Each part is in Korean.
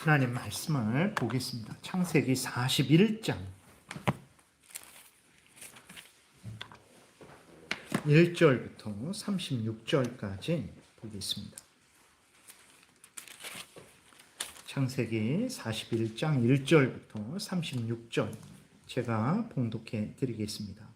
하나님 말씀을 보겠습니다. 창세기 41장 1절부터 36절까지 보겠습니다. 창세기 41장 1절부터 36절 제가 봉독해 드리겠습니다.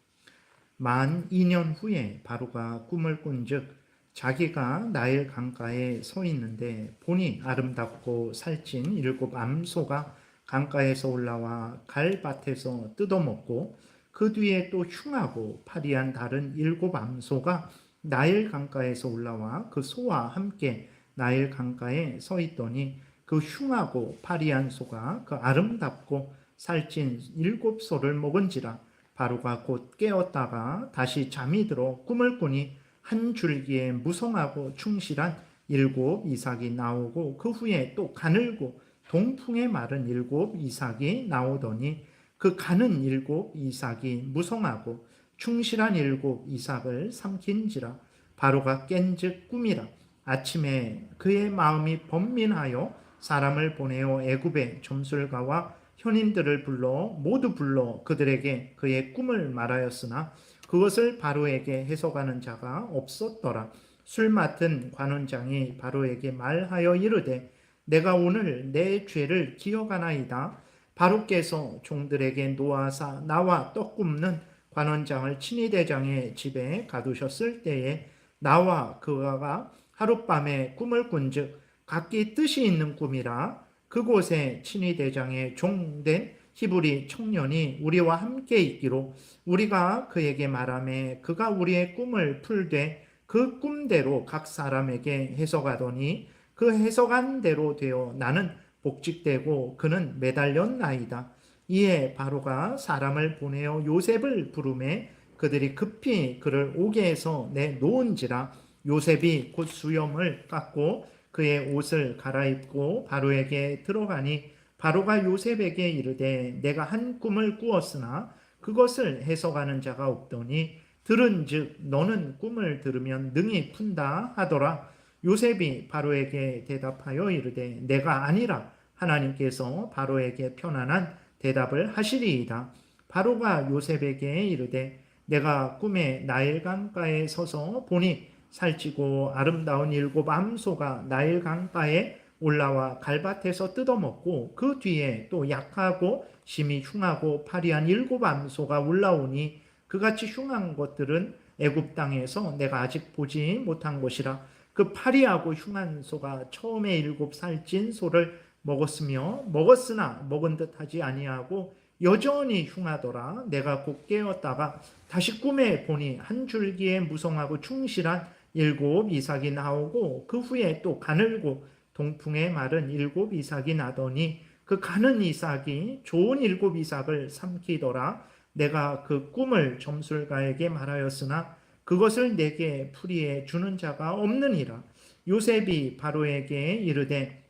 만 2년 후에 바로가 꿈을 꾼즉 자기가 나일 강가에 서 있는데 보니 아름답고 살찐 7 암소가 강가에서 올라와 갈밭에서 뜯어먹고 그 뒤에 또 흉하고 파리한 다른 7 암소가 나일 강가에서 올라와 그 소와 함께 나일 강가에 서 있더니 그 흉하고 파리한 소가 그 아름답고 살찐 7 소를 먹은지라. 바로가 곧 깨었다가 다시 잠이 들어 꿈을 꾸니 한 줄기에 무성하고 충실한 7 이삭이 나오고 그 후에 또 가늘고 동풍에 마른 7 이삭이 나오더니 그 가는 7 이삭이 무성하고 충실한 7 이삭을 삼킨지라. 바로가 깬즉 꿈이라. 아침에 그의 마음이 번민하여 사람을 보내어 애굽의 점술가와 현인들을 모두 불러 그들에게 그의 꿈을 말하였으나 그것을 바로에게 해석하는 자가 없었더라. 술 맡은 관원장이 바로에게 말하여 이르되 내가 오늘 내 죄를 기억하나이다. 바로께서 종들에게 놓아사 나와 떡 굽는 관원장을 친위대장의 집에 가두셨을 때에 나와 그가 하룻밤에 꿈을 꾼즉 각기 뜻이 있는 꿈이라. 그곳에 친위대장의 종된 히브리 청년이 우리와 함께 있기로 우리가 그에게 말하매 그가 우리의 꿈을 풀되 그 꿈대로 각 사람에게 해석하더니 그 해석한 대로 되어 나는 복직되고 그는 매달렸나이다. 이에 바로가 사람을 보내어 요셉을 부르매 그들이 급히 그를 오게 해서 내놓은지라. 요셉이 곧 수염을 깎고 그의 옷을 갈아입고 바로에게 들어가니 바로가 요셉에게 이르되 내가 한 꿈을 꾸었으나 그것을 해석하는 자가 없더니 들은즉 너는 꿈을 들으면 능히 푼다 하더라. 요셉이 바로에게 대답하여 이르되 내가 아니라 하나님께서 바로에게 편안한 대답을 하시리이다. 바로가 요셉에게 이르되 내가 꿈에 나일 강가에 서서 보니 살찌고 아름다운 7 암소가 나일 강가에 올라와 갈밭에서 뜯어먹고 그 뒤에 또 약하고 심히 흉하고 파리한 7 암소가 올라오니 그같이 흉한 것들은 애굽 땅에서 내가 아직 보지 못한 것이라. 그 파리하고 흉한 소가 처음에 7 살찐 소를 먹었으나 먹은 듯 하지 아니하고 여전히 흉하더라. 내가 곧 깨었다가 다시 꿈에 보니 한 줄기에 무성하고 충실한 7 이삭이 나오고 그 후에 또 가늘고 동풍에 마른 7 이삭이 나더니 그 가는 이삭이 좋은 7 이삭을 삼키더라. 내가 그 꿈을 점술가에게 말하였으나 그것을 내게 풀이해 주는 자가 없느니라. 요셉이 바로에게 이르되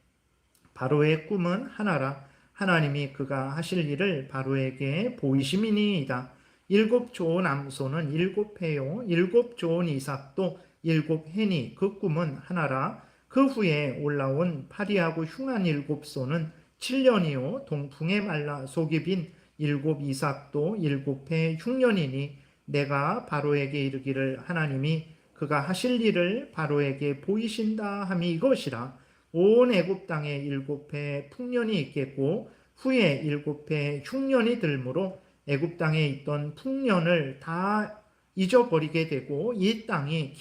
바로의 꿈은 하나라. 하나님이 그가 하실 일을 바로에게 보이심이니이다. 7 좋은 암소는 7 해요 7 좋은 이삭도 7 해니 그 꿈은 하나라. 그 후에 올라온 파리하고 흉한 7 소는 7년이요 동풍에 말라 속이 빈 7 이삭도 7 해 흉년이니 내가 바로에게 이르기를 하나님이 그가 하실 일을 바로에게 보이신다 함이 이것이라. 온 애굽 땅에 7 해 풍년이 있겠고 후에 7 해 흉년이 들므로 애굽 땅에 있던 풍년을 다 잊어버리게 되고 이 땅이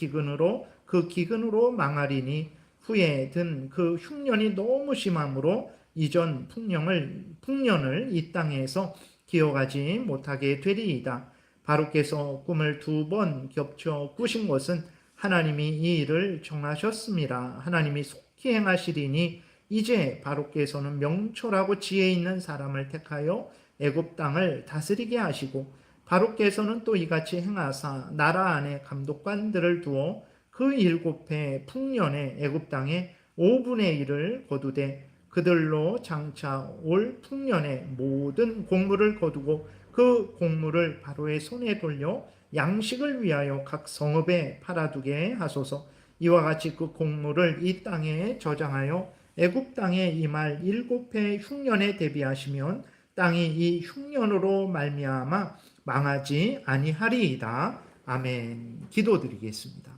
그 기근으로 망하리니 후에 든 그 흉년이 너무 심함으로 이전 풍년을 이 땅에서 기억하지 못하게 되리이다. 바로께서 꿈을 2번 겹쳐 꾸신 것은 하나님이 이 일을 정하셨습니다. 하나님이 속히 행하시리니 이제 바로께서는 명철하고 지혜 있는 사람을 택하여 애굽 땅을 다스리게 하시고 바로께서는 또 이같이 행하사 나라 안에 감독관들을 두어 그 7 해 풍년에 애굽 땅에 5분의 1을 거두되 그들로 장차 올 풍년에 모든 곡물을 거두고 그 곡물을 바로의 손에 돌려 양식을 위하여 각 성읍에 팔아두게 하소서. 이와 같이 그 곡물을 이 땅에 저장하여 애굽 땅에 임할 7해 흉년에 대비하시면 땅이 이 흉년으로 말미암아 망하지 아니하리이다. 아멘. 기도드리겠습니다.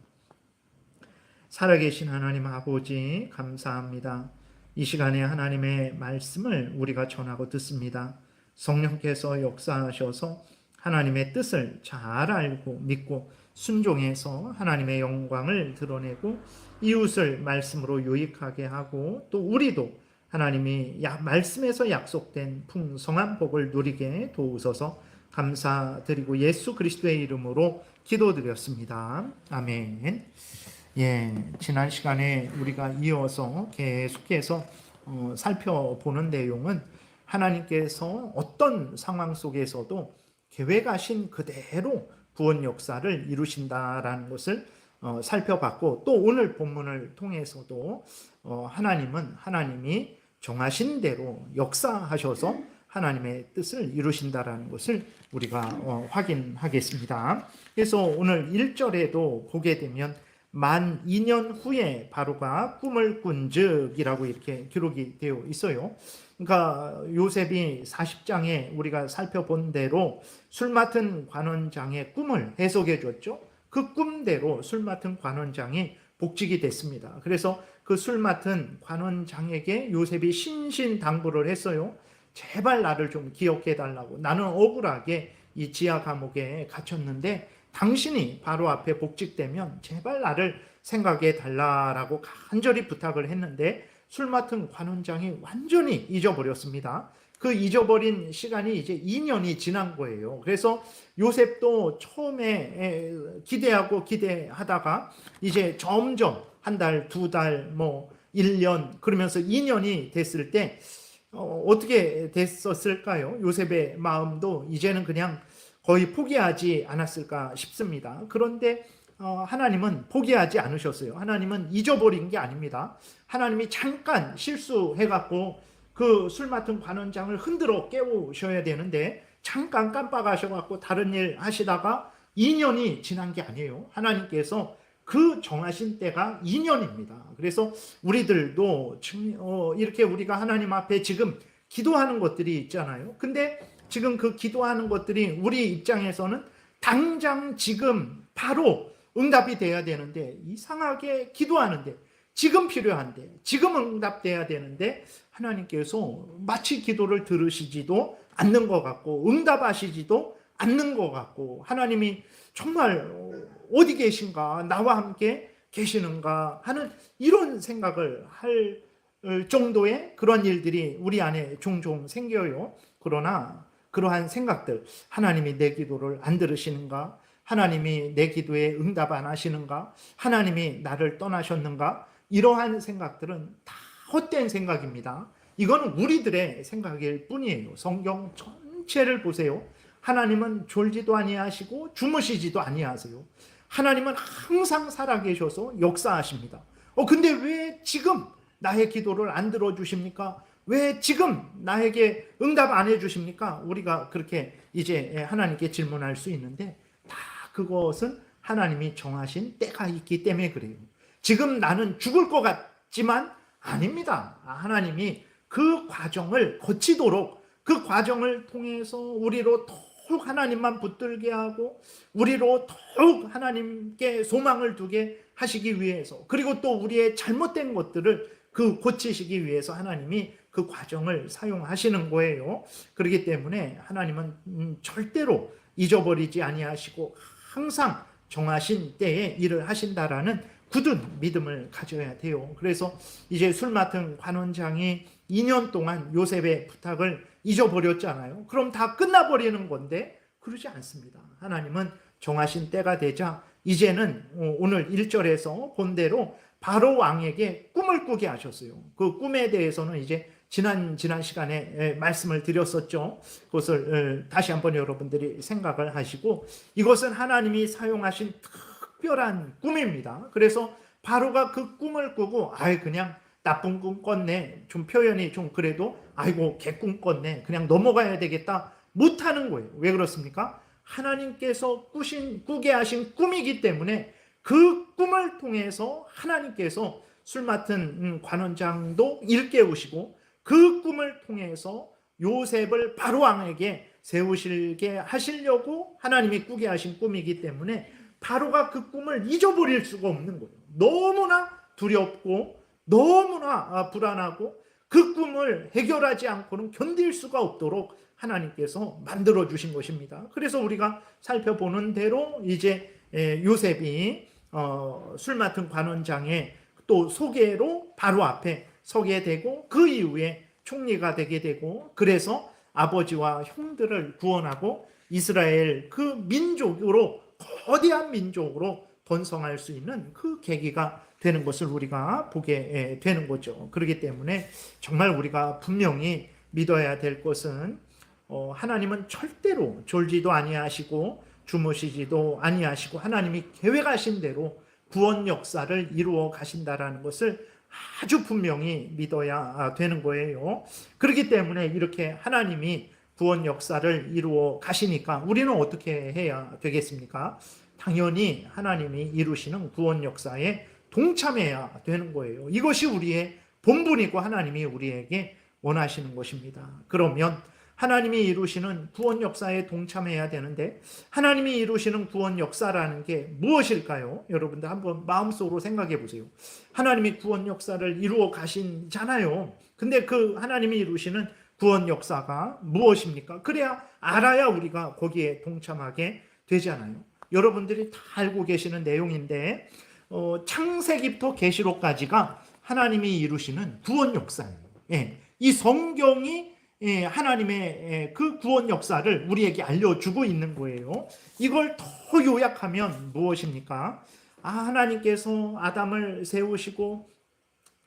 살아계신 하나님 아버지 감사합니다. 이 시간에 하나님의 말씀을 우리가 전하고 듣습니다. 성령께서 역사하셔서 하나님의 뜻을 잘 알고 믿고 순종해서 하나님의 영광을 드러내고 이웃을 말씀으로 유익하게 하고 또 우리도 하나님이 말씀에서 약속된 풍성한 복을 누리게 도우소서. 감사드리고 예수 그리스도의 이름으로 기도드렸습니다. 아멘. 지난 시간에 우리가 이어서 계속해서 살펴보는 내용은 하나님께서 어떤 상황 속에서도 계획하신 그대로 구원 역사를 이루신다라는 것을 살펴봤고, 또 오늘 본문을 통해서도 하나님이 정하신 대로 역사하셔서 하나님의 뜻을 이루신다라는 것을 우리가 확인하겠습니다. 그래서 오늘 1절에도 보게 되면 만 2년 후에 바로가 꿈을 꾼즉이라고 이렇게 기록이 되어 있어요. 그러니까 요셉이 40장에 우리가 살펴본 대로 술 맡은 관원장의 꿈을 해석해 줬죠. 그 꿈대로 술 맡은 관원장이 복직이 됐습니다. 그래서 그 술 맡은 관원장에게 요셉이 신신당부를 했어요. 제발 나를 좀 기억해 달라고. 나는 억울하게 이 지하 감옥에 갇혔는데 당신이 바로 앞에 복직되면 제발 나를 생각해 달라라고 간절히 부탁을 했는데 술 맡은 관원장이 완전히 잊어버렸습니다. 그 잊어버린 시간이 이제 2년이 지난 거예요. 그래서 요셉도 처음에 기대하다가 이제 점점 한 달, 두 달, 1년 그러면서 2년이 됐을 때 어떻게 됐었을까요? 요셉의 마음도 이제는 그냥 거의 포기하지 않았을까 싶습니다. 그런데 하나님은 포기하지 않으셨어요. 하나님은 잊어버린 게 아닙니다. 하나님이 잠깐 실수해갖고 그 술 맡은 관원장을 흔들어 깨우셔야 되는데 잠깐 깜빡하셔갖고 다른 일 하시다가 2년이 지난 게 아니에요. 하나님께서 그 정하신 때가 2년입니다. 그래서 우리들도 이렇게 우리가 하나님 앞에 지금 기도하는 것들이 있잖아요. 근데 지금 그 기도하는 것들이 우리 입장에서는 당장 지금 바로 응답이 돼야 되는데 이상하게 기도하는데 지금 필요한데 지금 응답돼야 되는데 하나님께서 마치 기도를 들으시지도 않는 것 같고 응답하시지도 않는 것 같고 하나님이 정말 어디 계신가 나와 함께 계시는가 하는 이런 생각을 할 정도의 그런 일들이 우리 안에 종종 생겨요. 그러나 그러한 생각들, 하나님이 내 기도를 안 들으시는가? 하나님이 내 기도에 응답 안 하시는가? 하나님이 나를 떠나셨는가? 이러한 생각들은 다 헛된 생각입니다. 이건 우리들의 생각일 뿐이에요. 성경 전체를 보세요. 하나님은 졸지도 아니하시고 주무시지도 아니하세요. 하나님은 항상 살아계셔서 역사하십니다. 근데 왜 지금 나의 기도를 안 들어주십니까? 왜 지금 나에게 응답 안 해주십니까? 우리가 그렇게 이제 하나님께 질문할 수 있는데 다 그것은 하나님이 정하신 때가 있기 때문에 그래요. 지금 나는 죽을 것 같지만 아닙니다. 하나님이 그 과정을 거치도록 그 과정을 통해서 우리로 더욱 하나님만 붙들게 하고 우리로 더욱 하나님께 소망을 두게 하시기 위해서 그리고 또 우리의 잘못된 것들을 고치시기 위해서 하나님이 그 과정을 사용하시는 거예요. 그렇기 때문에 하나님은 절대로 잊어버리지 아니하시고 항상 정하신 때에 일을 하신다라는 굳은 믿음을 가져야 돼요. 그래서 이제 술 맡은 관원장이 2년 동안 요셉의 부탁을 잊어버렸잖아요. 그럼 다 끝나버리는 건데 그러지 않습니다. 하나님은 정하신 때가 되자 이제는 오늘 1절에서 본 대로 바로 왕에게 꿈을 꾸게 하셨어요. 그 꿈에 대해서는 이제 지난 시간에 말씀을 드렸었죠. 그것을 다시 한번 여러분들이 생각을 하시고 이것은 하나님이 사용하신 특별한 꿈입니다. 그래서 바로가 그 꿈을 꾸고 그냥 나쁜 꿈 꿨네. 좀 표현이 좀 그래도 아이고 개꿈 꿨네. 그냥 넘어가야 되겠다. 못하는 거예요. 왜 그렇습니까? 하나님께서 꾸게 하신 꿈이기 때문에 그 꿈을 통해서 하나님께서 술 맡은 관원장도 일깨우시고 그 꿈을 통해서 요셉을 바로왕에게 세우시게 하시려고 하나님이 꾸게 하신 꿈이기 때문에 바로가 그 꿈을 잊어버릴 수가 없는 거예요. 너무나 두렵고 너무나 불안하고 그 꿈을 해결하지 않고는 견딜 수가 없도록 하나님께서 만들어 주신 것입니다. 그래서 우리가 살펴보는 대로 이제 요셉이 술 맡은 관원장의 또 소개로 바로 앞에 서게 되고 그 이후에 총리가 되게 되고 그래서 아버지와 형들을 구원하고 이스라엘 그 민족으로 거대한 민족으로 번성할 수 있는 그 계기가 되는 것을 우리가 보게 되는 거죠. 그렇기 때문에 정말 우리가 분명히 믿어야 될 것은 하나님은 절대로 졸지도 아니하시고 주무시지도 아니하시고 하나님이 계획하신 대로 구원 역사를 이루어 가신다라는 것을 아주 분명히 믿어야 되는 거예요. 그렇기 때문에 이렇게 하나님이 구원 역사를 이루어 가시니까 우리는 어떻게 해야 되겠습니까? 당연히 하나님이 이루시는 구원 역사에 동참해야 되는 거예요. 이것이 우리의 본분이고 하나님이 우리에게 원하시는 것입니다. 그러면 하나님이 이루시는 구원 역사에 동참해야 되는데 하나님이 이루시는 구원 역사라는 게 무엇일까요? 여러분들 한번 마음속으로 생각해 보세요. 하나님이 구원 역사를 이루어 가신잖아요. 근데 그 하나님이 이루시는 구원 역사가 무엇입니까? 그래야 알아야 우리가 거기에 동참하게 되잖아요. 여러분들이 다 알고 계시는 내용인데 창세기부터 계시록까지가 하나님이 이루시는 구원 역사예요. 예, 이 성경이 하나님의 그 구원 역사를 우리에게 알려주고 있는 거예요. 이걸 더 요약하면 무엇입니까? 하나님께서 아담을 세우시고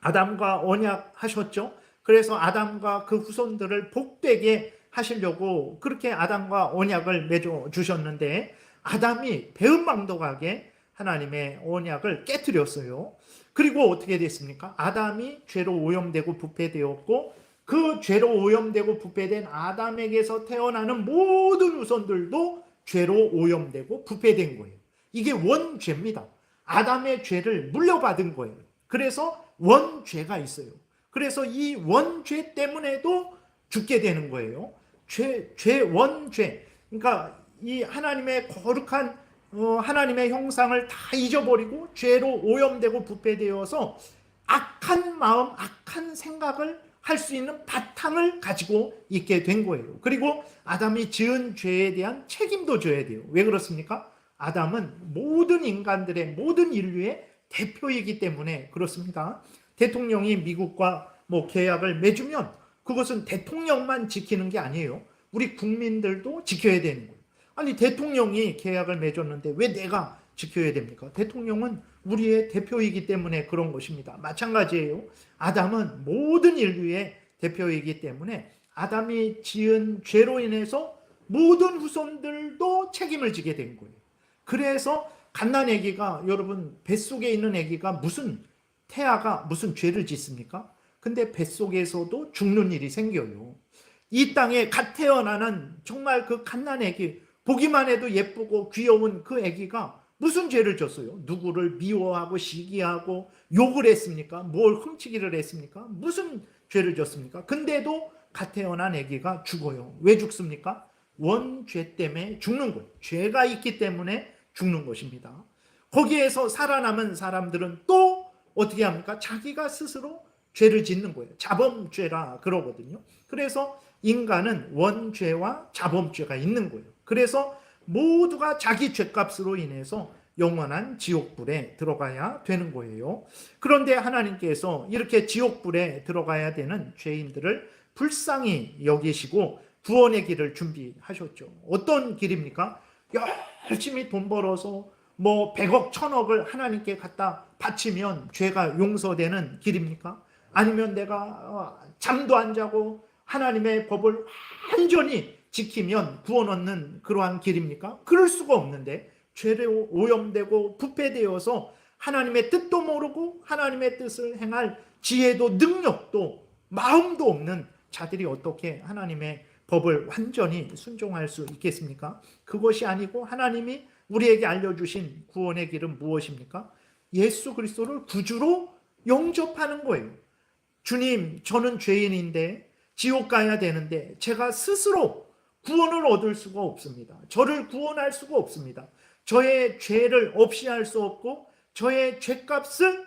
아담과 언약하셨죠. 그래서 아담과 그 후손들을 복되게 하시려고 그렇게 아담과 언약을 맺어 주셨는데 아담이 배은망덕하게 하나님의 언약을 깨뜨렸어요. 그리고 어떻게 됐습니까? 아담이 죄로 오염되고 부패되었고 그 죄로 오염되고 부패된 아담에게서 태어나는 모든 후손들도 죄로 오염되고 부패된 거예요. 이게 원죄입니다. 아담의 죄를 물려받은 거예요. 그래서 원죄가 있어요. 그래서 이 원죄 때문에도 죽게 되는 거예요. 원죄. 그러니까 이 하나님의 거룩한 하나님의 형상을 다 잊어버리고 죄로 오염되고 부패되어서 악한 마음, 악한 생각을 할 수 있는 바탕을 가지고 있게 된 거예요. 그리고 아담이 지은 죄에 대한 책임도 져야 돼요. 왜 그렇습니까? 아담은 모든 인간들의 모든 인류의 대표이기 때문에 그렇습니다. 대통령이 미국과 계약을 맺으면 그것은 대통령만 지키는 게 아니에요. 우리 국민들도 지켜야 되는 거예요. 아니 대통령이 계약을 맺었는데 왜 내가 지켜야 됩니까? 대통령은 우리의 대표이기 때문에 그런 것입니다. 마찬가지예요. 아담은 모든 인류의 대표이기 때문에 아담이 지은 죄로 인해서 모든 후손들도 책임을 지게 된 거예요. 그래서 갓난 아기가 여러분 뱃속에 있는 아기가 태아가 무슨 죄를 짓습니까? 근데 뱃속에서도 죽는 일이 생겨요. 이 땅에 갓 태어나는 정말 그 갓난 아기 보기만 해도 예쁘고 귀여운 그 아기가 무슨 죄를 졌어요? 누구를 미워하고 시기하고 욕을 했습니까? 뭘 훔치기를 했습니까? 무슨 죄를 졌습니까? 근데도 갓 태어난 아기가 죽어요. 왜 죽습니까? 원죄 때문에 죽는 거예요. 죄가 있기 때문에 죽는 것입니다. 거기에서 살아남은 사람들은 또 어떻게 합니까? 자기가 스스로 죄를 짓는 거예요. 자범죄라 그러거든요. 그래서 인간은 원죄와 자범죄가 있는 거예요. 그래서 모두가 자기 죄값으로 인해서 영원한 지옥불에 들어가야 되는 거예요. 그런데 하나님께서 이렇게 지옥불에 들어가야 되는 죄인들을 불쌍히 여기시고 구원의 길을 준비하셨죠. 어떤 길입니까? 열심히 돈 벌어서 100억, 1000억을 하나님께 갖다 바치면 죄가 용서되는 길입니까? 아니면 내가 잠도 안 자고 하나님의 법을 완전히 지키면 구원 얻는 그러한 길입니까? 그럴 수가 없는데 죄로 오염되고 부패되어서 하나님의 뜻도 모르고 하나님의 뜻을 행할 지혜도 능력도 마음도 없는 자들이 어떻게 하나님의 법을 완전히 순종할 수 있겠습니까? 그것이 아니고 하나님이 우리에게 알려주신 구원의 길은 무엇입니까? 예수 그리스도를 구주로 영접하는 거예요. 주님, 저는 죄인인데 지옥 가야 되는데 제가 스스로 구원을 얻을 수가 없습니다. 저를 구원할 수가 없습니다. 저의 죄를 없이 할 수 없고 저의 죄값을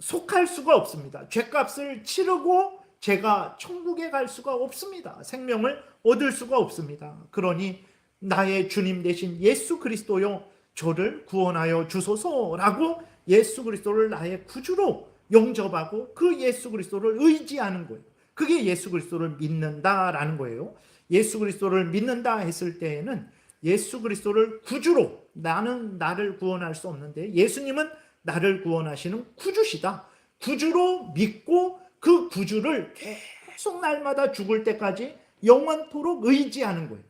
속할 수가 없습니다. 죄값을 치르고 제가 천국에 갈 수가 없습니다. 생명을 얻을 수가 없습니다. 그러니 나의 주님 되신 예수 그리스도요, 저를 구원하여 주소서라고 예수 그리스도를 나의 구주로 영접하고 그 예수 그리스도를 의지하는 거예요. 그게 예수 그리스도를 믿는다라는 거예요. 예수 그리스도를 믿는다 했을 때에는 예수 그리스도를 구주로, 나는 나를 구원할 수 없는데 예수님은 나를 구원하시는 구주시다. 구주로 믿고 그 구주를 계속 날마다 죽을 때까지 영원토록 의지하는 거예요.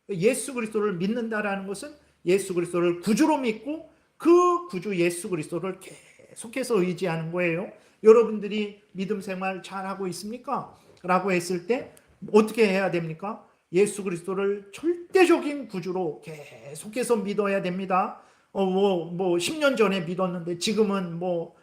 예수 그리스도를 믿는다라는 것은 예수 그리스도를 구주로 믿고 그 구주 예수 그리스도를 계속해서 의지하는 거예요. 여러분들이 믿음 생활 잘하고 있습니까? 라고 했을 때 어떻게 해야 됩니까? 예수 그리스도를 절대적인 구주로 계속해서 믿어야 됩니다. 10년 전에 믿었는데 지금은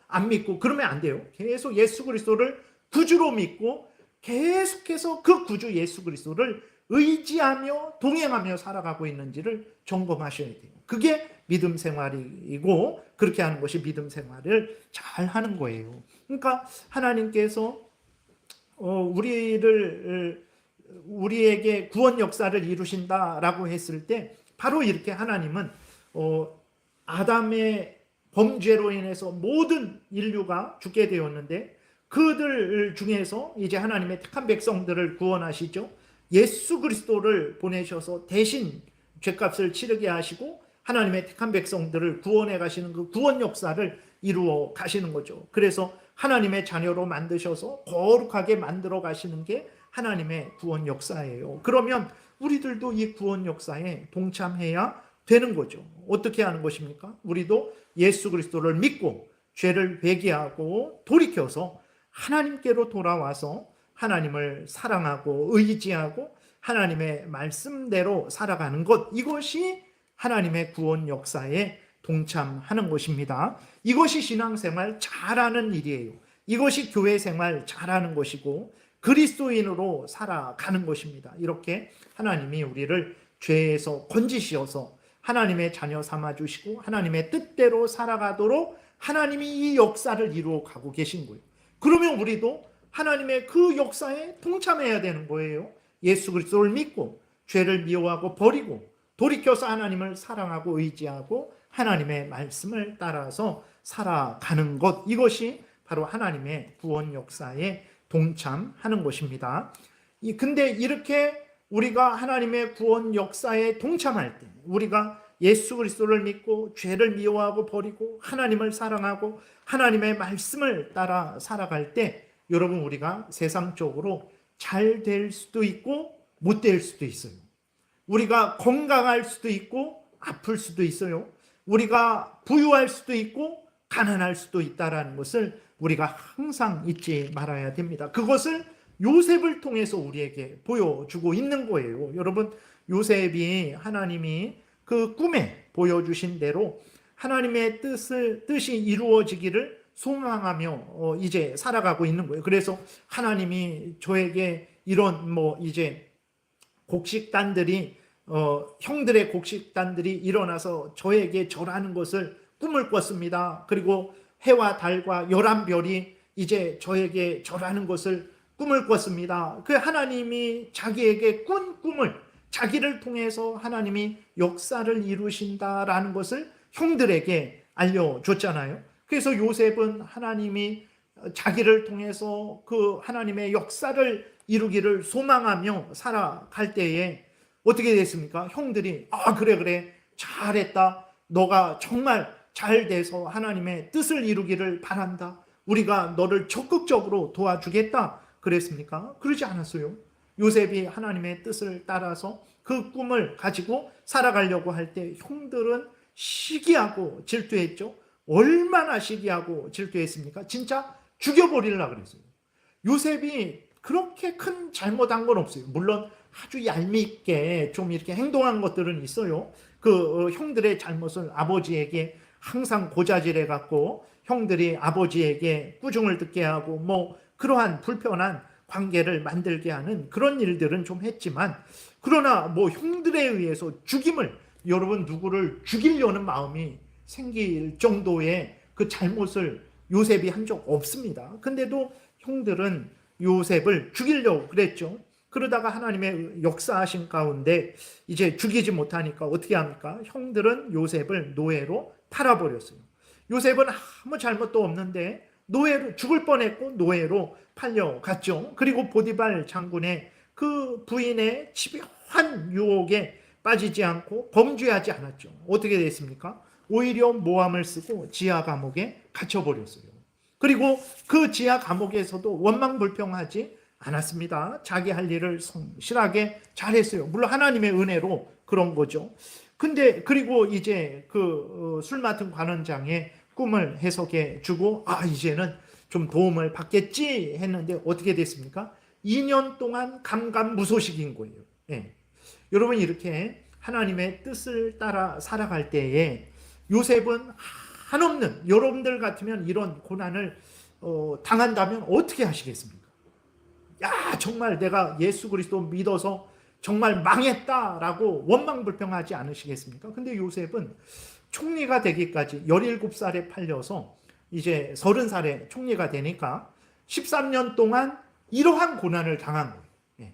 안 믿고 그러면 안 돼요. 계속 예수 그리스도를 구주로 믿고 계속해서 그 구주 예수 그리스도를 의지하며 동행하며 살아가고 있는지를 점검하셔야 돼요. 그게 믿음 생활이고 그렇게 하는 것이 믿음 생활을 잘 하는 거예요. 그러니까 하나님께서 우리에게 구원 역사를 이루신다라고 했을 때 바로 이렇게 하나님은 아담의 범죄로 인해서 모든 인류가 죽게 되었는데 그들 중에서 이제 하나님의 택한 백성들을 구원하시죠. 예수 그리스도를 보내셔서 대신 죄값을 치르게 하시고 하나님의 택한 백성들을 구원해 가시는 그 구원 역사를 이루어 가시는 거죠. 그래서 하나님의 자녀로 만드셔서 거룩하게 만들어 가시는 게 하나님의 구원 역사예요. 그러면 우리들도 이 구원 역사에 동참해야 되는 거죠. 어떻게 하는 것입니까? 우리도 예수 그리스도를 믿고 죄를 회개하고 돌이켜서 하나님께로 돌아와서 하나님을 사랑하고 의지하고 하나님의 말씀대로 살아가는 것, 이것이 하나님의 구원 역사에 동참하는 것입니다. 이것이 신앙생활 잘하는 일이에요. 이것이 교회 생활 잘하는 것이고 그리스도인으로 살아가는 것입니다. 이렇게 하나님이 우리를 죄에서 건지시어서 하나님의 자녀 삼아주시고 하나님의 뜻대로 살아가도록 하나님이 이 역사를 이루어 가고 계신 거예요. 그러면 우리도 하나님의 그 역사에 동참해야 되는 거예요. 예수 그리스도를 믿고 죄를 미워하고 버리고 돌이켜서 하나님을 사랑하고 의지하고 하나님의 말씀을 따라서 살아가는 것, 이것이 바로 하나님의 구원 역사에 동참하는 것입니다. 근데 이렇게 우리가 하나님의 구원 역사에 동참할 때, 우리가 예수 그리스도를 믿고 죄를 미워하고 버리고 하나님을 사랑하고 하나님의 말씀을 따라 살아갈 때, 여러분, 우리가 세상적으로 잘 될 수도 있고 못 될 수도 있어요. 우리가 건강할 수도 있고 아플 수도 있어요. 우리가 부유할 수도 있고 가난할 수도 있다라는 것을 우리가 항상 잊지 말아야 됩니다. 그것을 요셉을 통해서 우리에게 보여주고 있는 거예요. 여러분, 요셉이 하나님이 그 꿈에 보여주신 대로 하나님의 뜻이 이루어지기를 소망하며 이제 살아가고 있는 거예요. 그래서 하나님이 저에게 이런 이제 곡식단들이 형들의 곡식단들이 일어나서 저에게 절하는 것을 꿈을 꿨습니다. 그리고 해와 달과 11별이 이제 저에게 절하는 것을 꿈을 꿨습니다. 그 하나님이 자기에게 꾼 꿈을 자기를 통해서 하나님이 역사를 이루신다라는 것을 형들에게 알려줬잖아요. 그래서 요셉은 하나님이 자기를 통해서 그 하나님의 역사를 이루기를 소망하며 살아갈 때에 어떻게 됐습니까? 형들이 그래 잘했다. 너가 정말 잘 돼서 하나님의 뜻을 이루기를 바란다. 우리가 너를 적극적으로 도와주겠다. 그랬습니까? 그러지 않았어요. 요셉이 하나님의 뜻을 따라서 그 꿈을 가지고 살아가려고 할 때 형들은 시기하고 질투했죠. 얼마나 시기하고 질투했습니까? 진짜 죽여버리려고 그랬어요. 요셉이 그렇게 큰 잘못한 건 없어요. 물론 아주 얄밉게 좀 이렇게 행동한 것들은 있어요. 그 형들의 잘못을 아버지에게 항상 고자질해 갖고 형들이 아버지에게 꾸중을 듣게 하고 뭐 그러한 불편한 관계를 만들게 하는 그런 일들은 좀 했지만, 그러나 뭐 형들에 의해서 죽임을, 여러분 누구를 죽이려는 마음이 생길 정도의 그 잘못을 요셉이 한 적 없습니다. 근데도 형들은 요셉을 죽이려고 그랬죠. 그러다가 하나님의 역사하신 가운데 이제 죽이지 못하니까 어떻게 합니까? 형들은 요셉을 노예로 팔아버렸어요. 요셉은 아무 잘못도 없는데 노예로 죽을 뻔했고 노예로 팔려갔죠. 그리고 보디발 장군의 그 부인의 집요한 유혹에 빠지지 않고 범죄하지 않았죠. 어떻게 됐습니까? 오히려 모함을 쓰고 지하 감옥에 갇혀버렸어요. 그리고 그 지하 감옥에서도 원망불평하지 않았습니다. 자기 할 일을 성실하게 잘했어요. 물론 하나님의 은혜로 그런 거죠. 근데 그리고 이제 그 술 맡은 관원장의 꿈을 해석해 주고 이제는 좀 도움을 받겠지 했는데 어떻게 됐습니까? 2년 동안 감감무소식인 거예요. 예. 여러분 이렇게 하나님의 뜻을 따라 살아갈 때에 요셉은 한없는, 여러분들 같으면 이런 고난을 당한다면 어떻게 하시겠습니까? 야, 정말 내가 예수 그리스도 믿어서 정말 망했다라고 원망불평하지 않으시겠습니까? 근데 요셉은 총리가 되기까지 17살에 팔려서 이제 30살에 총리가 되니까 13년 동안 이러한 고난을 당한 거예요.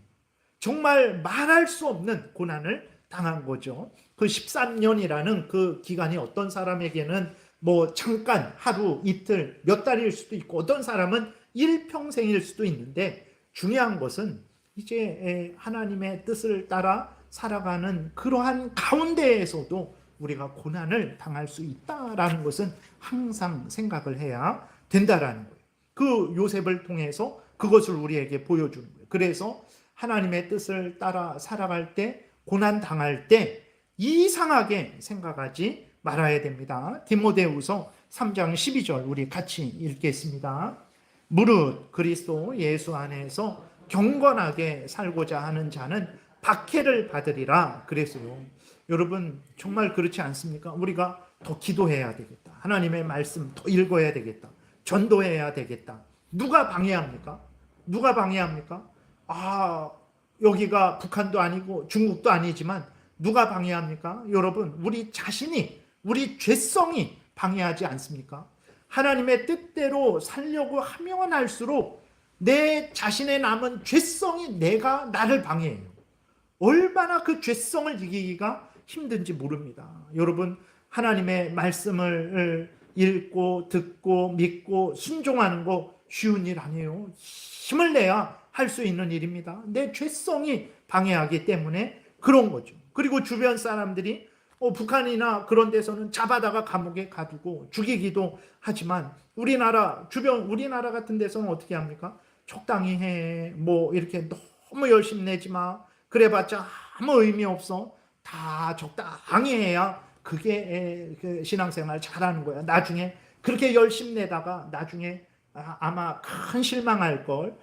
정말 말할 수 없는 고난을 당한 거죠. 그 13년이라는 그 기간이 어떤 사람에게는 뭐 잠깐 하루 이틀 몇 달일 수도 있고 어떤 사람은 일평생일 수도 있는데, 중요한 것은 이제 하나님의 뜻을 따라 살아가는 그러한 가운데에서도 우리가 고난을 당할 수 있다라는 것은 항상 생각을 해야 된다라는 거예요. 그 요셉을 통해서 그것을 우리에게 보여주는 거예요. 그래서 하나님의 뜻을 따라 살아갈 때, 고난 당할 때 이상하게 생각하지 말아야 됩니다. 디모데후서 3장 12절 우리 같이 읽겠습니다. 무릇 그리스도 예수 안에서 경건하게 살고자 하는 자는 박해를 받으리라 그랬어요. 여러분 정말 그렇지 않습니까? 우리가 더 기도해야 되겠다. 하나님의 말씀 더 읽어야 되겠다. 전도해야 되겠다. 누가 방해합니까? 누가 방해합니까? 여기가 북한도 아니고 중국도 아니지만 누가 방해합니까? 여러분 우리 자신이, 우리 죄성이 방해하지 않습니까? 하나님의 뜻대로 살려고 하면 할수록 내 자신의 남은 죄성이 나를 방해해요. 얼마나 그 죄성을 이기기가 힘든지 모릅니다. 여러분 하나님의 말씀을 읽고 듣고 믿고 순종하는 거 쉬운 일 아니에요. 힘을 내야 할 수 있는 일입니다. 내 죄성이 방해하기 때문에 그런 거죠. 그리고 주변 사람들이 북한이나 그런 데서는 잡아다가 감옥에 가두고 죽이기도 하지만 우리나라 같은 데서는 어떻게 합니까? 적당히 해. 뭐 이렇게 너무 열심히 내지 마. 그래봤자 아무 의미 없어. 다 적당히 해야 그게 신앙생활 잘하는 거야. 나중에 그렇게 열심히 내다가 나중에 아마 큰 실망할 걸.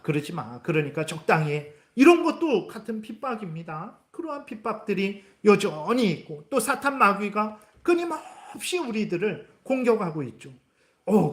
그러지 마. 그러니까 적당히 해. 이런 것도 같은 핍박입니다. 그러한 핍박들이 여전히 있고 또 사탄 마귀가 끊임없이 우리들을 공격하고 있죠.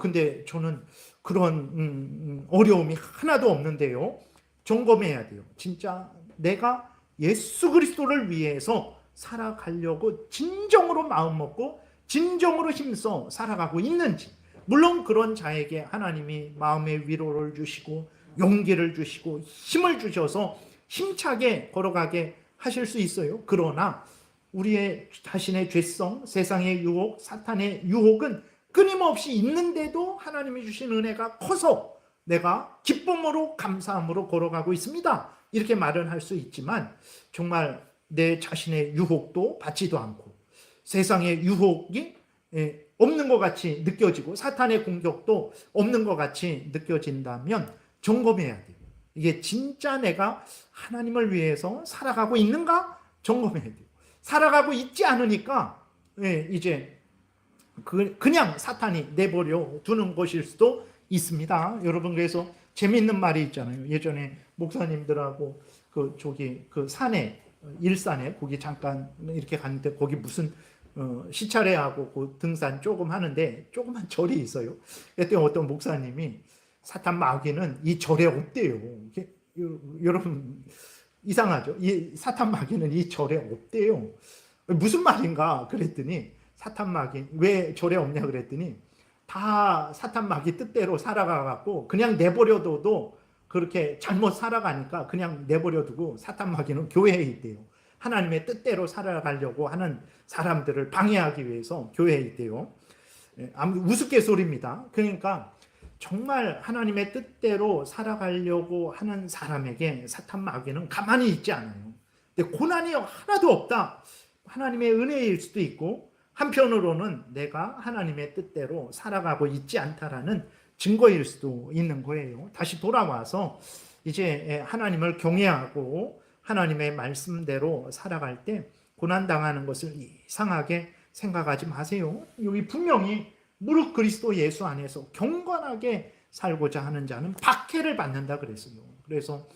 근데 저는 그런 어려움이 하나도 없는데요. 점검해야 돼요. 진짜 내가 예수 그리스도를 위해서 살아가려고 진정으로 마음 먹고 진정으로 힘써 살아가고 있는지. 물론 그런 자에게 하나님이 마음의 위로를 주시고 용기를 주시고 힘을 주셔서 힘차게 걸어가게 하실 수 있어요. 그러나 우리의 자신의 죄성, 세상의 유혹, 사탄의 유혹은 끊임없이 있는데도 하나님이 주신 은혜가 커서 내가 기쁨으로 감사함으로 걸어가고 있습니다. 이렇게 말은 할 수 있지만 정말 내 자신의 유혹도 받지도 않고 세상의 유혹이 없는 것 같이 느껴지고 사탄의 공격도 없는 것 같이 느껴진다면 점검해야 돼요. 이게 진짜 내가 하나님을 위해서 살아가고 있는가? 점검해야 돼요. 살아가고 있지 않으니까 이제 그냥 사탄이 내버려 두는 것일 수도 있습니다. 여러분 그래서 재미있는 말이 있잖아요. 예전에 목사님들하고 그 산에 일산에 거기 잠깐 이렇게 갔는데 거기 무슨 시차례하고 그 등산 조금 하는데 조그만 절이 있어요. 그때 어떤 목사님이 사탄 마귀는 이 절에 없대요. 여러분 이상하죠? 이 사탄 마귀는 이 절에 없대요. 무슨 말인가 그랬더니 사탄 마귀 왜 절에 없냐 그랬더니 다 사탄 마귀 뜻대로 살아가갖고 그냥 내버려둬도 그렇게 잘못 살아가니까 그냥 내버려두고 사탄 마귀는 교회에 있대요. 하나님의 뜻대로 살아가려고 하는 사람들을 방해하기 위해서 교회에 있대요. 아무 우스갯소리입니다. 그러니까 정말 하나님의 뜻대로 살아가려고 하는 사람에게 사탄 마귀는 가만히 있지 않아요. 근데 고난이 하나도 없다. 하나님의 은혜일 수도 있고 한편으로는 내가 하나님의 뜻대로 살아가고 있지 않다라는 증거일 수도 있는 거예요. 다시 돌아와서 이제 하나님을 경외하고 하나님의 말씀대로 살아갈 때 고난당하는 것을 이상하게 생각하지 마세요. 여기 분명히 무릇 그리스도 예수 안에서 경건하게 살고자 하는 자는 박해를 받는다 그랬어요. 그래서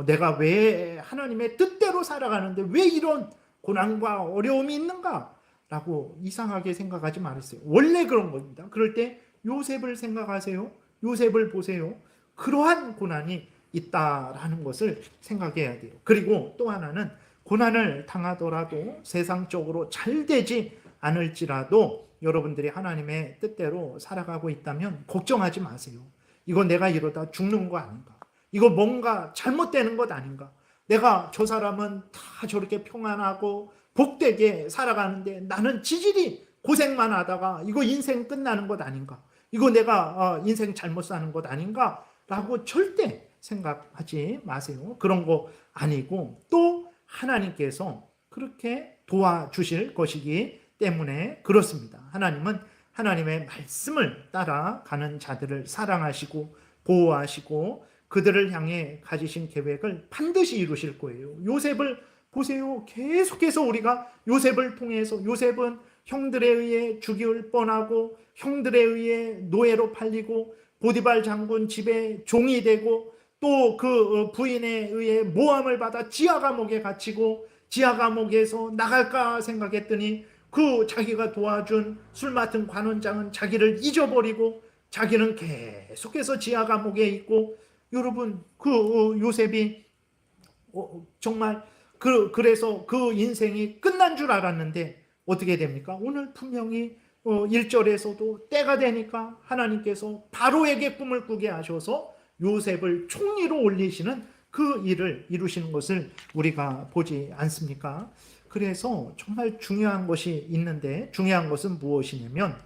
내가 왜 하나님의 뜻대로 살아가는데 왜 이런 고난과 어려움이 있는가? 라고 이상하게 생각하지 말았어요. 원래 그런 겁니다. 그럴 때 요셉을 생각하세요. 요셉을 보세요. 그러한 고난이 있다라는 것을 생각해야 돼요. 그리고 또 하나는 고난을 당하더라도 세상적으로 잘 되지 않을지라도 여러분들이 하나님의 뜻대로 살아가고 있다면 걱정하지 마세요. 이거 내가 이러다 죽는 거 아닌가? 이거 뭔가 잘못되는 것 아닌가? 내가 저 사람은 다 저렇게 평안하고 복되게 살아가는데 나는 지질이 고생만 하다가 이거 인생 끝나는 것 아닌가? 이거 내가 인생 잘못 사는 것 아닌가? 라고 절대 생각하지 마세요. 그런 거 아니고 또 하나님께서 그렇게 도와주실 것이기 때문에 그렇습니다. 하나님은 하나님의 말씀을 따라가는 자들을 사랑하시고 보호하시고 그들을 향해 가지신 계획을 반드시 이루실 거예요. 요셉을 보세요. 계속해서 우리가 요셉을 통해서 요셉은 형들에 의해 죽일 뻔하고 형들에 의해 노예로 팔리고 보디발 장군 집에 종이 되고 또 그 부인에 의해 모함을 받아 지하 감옥에 갇히고 지하 감옥에서 나갈까 생각했더니 그 자기가 도와준 술 맡은 관원장은 자기를 잊어버리고 자기는 계속해서 지하 감옥에 있고 여러분 그 요셉이 정말 그래서 그 인생이 끝난 줄 알았는데 어떻게 됩니까? 오늘 분명히 1절에서도 때가 되니까 하나님께서 바로에게 꿈을 꾸게 하셔서 요셉을 총리로 올리시는 그 일을 이루시는 것을 우리가 보지 않습니까? 그래서 정말 중요한 것이 있는데 중요한 것은 무엇이냐면